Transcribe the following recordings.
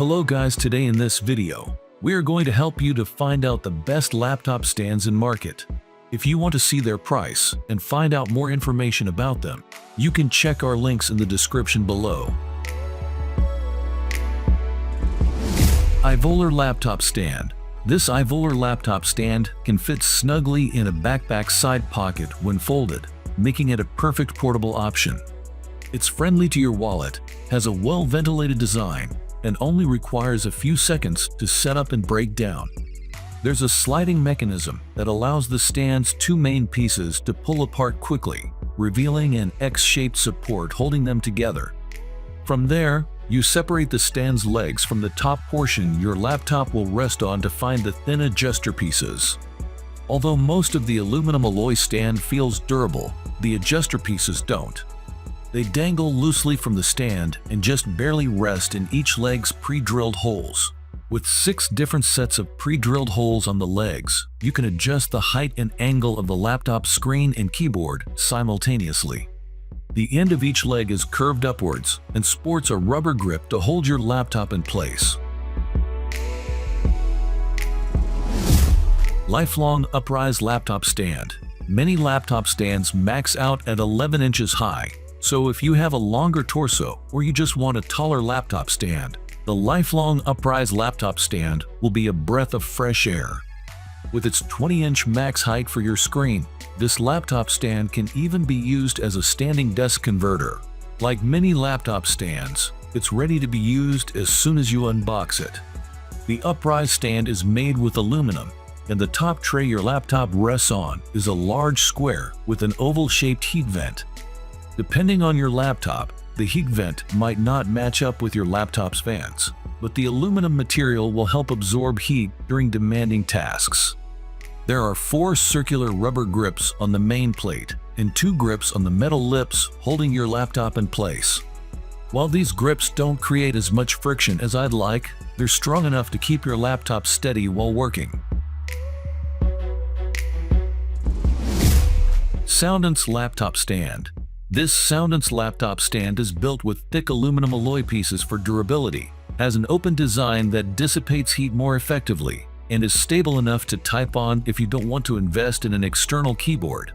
Hello guys, today in this video, we are going to help you to find out the best laptop stands in market. If you want to see their price and find out more information about them, you can check our links in the description below. iVoler Laptop Stand. This iVoler laptop stand can fit snugly in a backpack side pocket when folded, making it a perfect portable option. It's friendly to your wallet, has a well-ventilated design, and only requires a few seconds to set up and break down. There's a sliding mechanism that allows the stand's two main pieces to pull apart quickly, revealing an X-shaped support holding them together. From there, you separate the stand's legs from the top portion your laptop will rest on to find the thin adjuster pieces. Although most of the aluminum alloy stand feels durable, the adjuster pieces don't. They dangle loosely from the stand and just barely rest in each leg's pre-drilled holes. With 6 different sets of pre-drilled holes on the legs, you can adjust the height and angle of the laptop screen and keyboard simultaneously. The end of each leg is curved upwards and sports a rubber grip to hold your laptop in place. Lifelong Uprise Laptop Stand. Many laptop stands max out at 11 inches high, so if you have a longer torso or you just want a taller laptop stand, the Lifelong Uprise Laptop Stand will be a breath of fresh air. With its 20-inch max height for your screen, this laptop stand can even be used as a standing desk converter. Like many laptop stands, it's ready to be used as soon as you unbox it. The Uprise stand is made with aluminum, and the top tray your laptop rests on is a large square with an oval-shaped heat vent. Depending on your laptop, the heat vent might not match up with your laptop's fans, but the aluminum material will help absorb heat during demanding tasks. There are 4 circular rubber grips on the main plate and 2 grips on the metal lips holding your laptop in place. While these grips don't create as much friction as I'd like, they're strong enough to keep your laptop steady while working. Soundance Laptop Stand. This Soundance laptop stand is built with thick aluminum alloy pieces for durability, has an open design that dissipates heat more effectively, and is stable enough to type on if you don't want to invest in an external keyboard.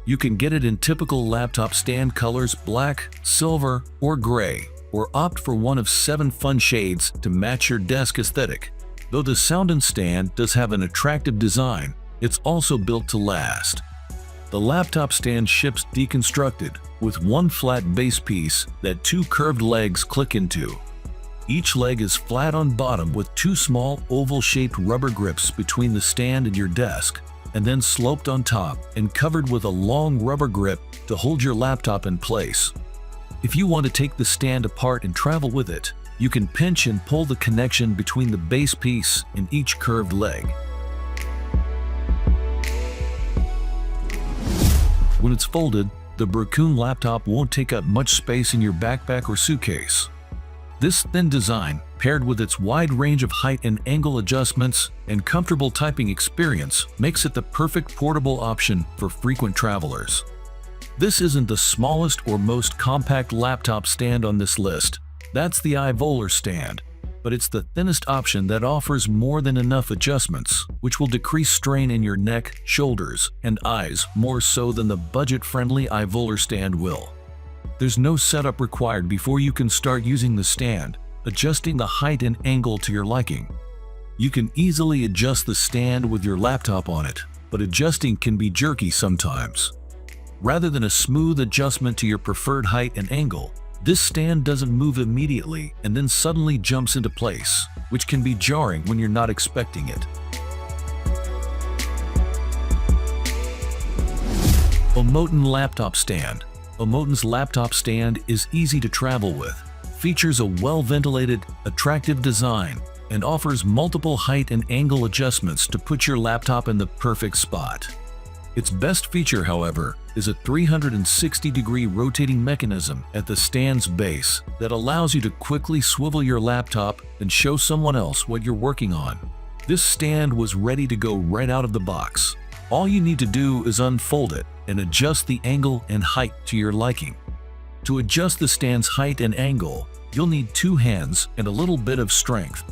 You can get it in typical laptop stand colors black, silver, or gray, or opt for one of 7 fun shades to match your desk aesthetic. Though the Soundance stand does have an attractive design, it's also built to last. The laptop stand ships deconstructed, with one flat base piece that 2 curved legs click into. Each leg is flat on bottom with 2 small oval-shaped rubber grips between the stand and your desk, and then sloped on top and covered with a long rubber grip to hold your laptop in place. If you want to take the stand apart and travel with it, you can pinch and pull the connection between the base piece and each curved leg. When it's folded, the Bracoon laptop won't take up much space in your backpack or suitcase. This thin design, paired with its wide range of height and angle adjustments and comfortable typing experience, makes it the perfect portable option for frequent travelers. This isn't the smallest or most compact laptop stand on this list. That's the iVoler stand. But it's the thinnest option that offers more than enough adjustments, which will decrease strain in your neck, shoulders, and eyes more so than the budget-friendly iVoler stand will. There's no setup required before you can start using the stand, adjusting the height and angle to your liking. You can easily adjust the stand with your laptop on it, but adjusting can be jerky sometimes. Rather than a smooth adjustment to your preferred height and angle, this stand doesn't move immediately and then suddenly jumps into place, which can be jarring when you're not expecting it. Omoten Laptop Stand. Omoten's laptop stand is easy to travel with, features a well-ventilated, attractive design, and offers multiple height and angle adjustments to put your laptop in the perfect spot. Its best feature, however, is a 360-degree rotating mechanism at the stand's base that allows you to quickly swivel your laptop and show someone else what you're working on. This stand was ready to go right out of the box. All you need to do is unfold it and adjust the angle and height to your liking. To adjust the stand's height and angle, You'll need 2 hands and a little bit of strength.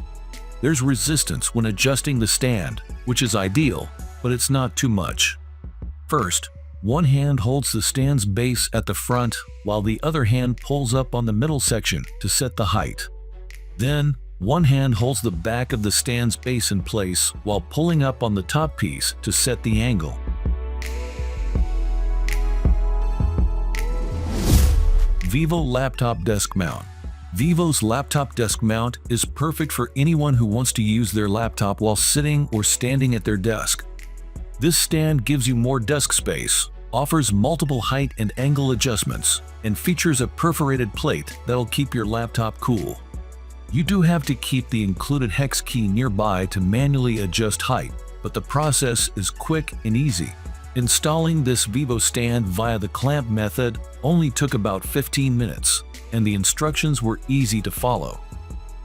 There's resistance when adjusting the stand, which is ideal, but it's not too much. First, one hand holds the stand's base at the front while the other hand pulls up on the middle section to set the height. Then, one hand holds the back of the stand's base in place while pulling up on the top piece to set the angle. Vivo Laptop Desk Mount. Vivo's laptop desk mount is perfect for anyone who wants to use their laptop while sitting or standing at their desk. This stand gives you more desk space, offers multiple height and angle adjustments, and features a perforated plate that'll keep your laptop cool. You do have to keep the included hex key nearby to manually adjust height, but the process is quick and easy. Installing this Vivo stand via the clamp method only took about 15 minutes, and the instructions were easy to follow.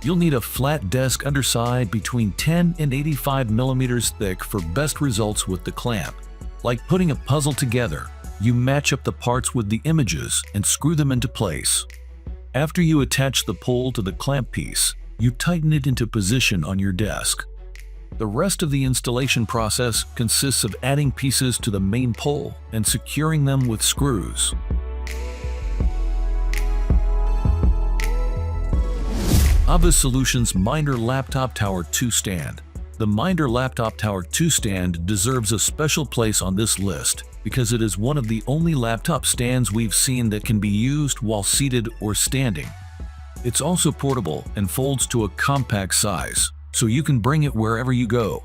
You'll need a flat desk underside between 10 and 85 millimeters thick for best results with the clamp. Like putting a puzzle together, you match up the parts with the images and screw them into place. After you attach the pole to the clamp piece, you tighten it into position on your desk. The rest of the installation process consists of adding pieces to the main pole and securing them with screws. Ava Solutions Minder Laptop Tower 2 Stand. The Minder Laptop Tower 2 stand deserves a special place on this list because it is one of the only laptop stands we've seen that can be used while seated or standing. It's also portable and folds to a compact size, so you can bring it wherever you go.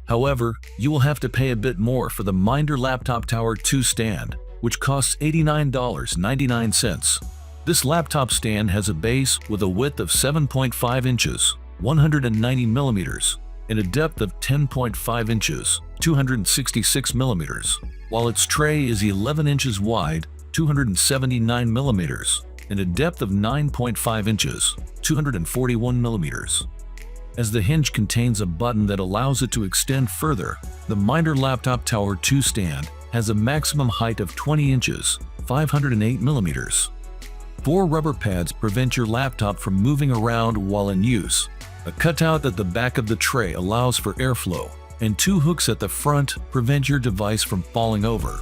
However, you will have to pay a bit more for the Minder Laptop Tower 2 stand, which costs $89.99. This laptop stand has a base with a width of 7.5 inches, 190 millimeters, and a depth of 10.5 inches, 266 millimeters, while its tray is 11 inches wide, 279 millimeters, and a depth of 9.5 inches, 241 millimeters. As the hinge contains a button that allows it to extend further, the Minder Laptop Tower 2 stand has a maximum height of 20 inches, 508 millimeters. 4 rubber pads prevent your laptop from moving around while in use. A cutout at the back of the tray allows for airflow, and 2 hooks at the front prevent your device from falling over.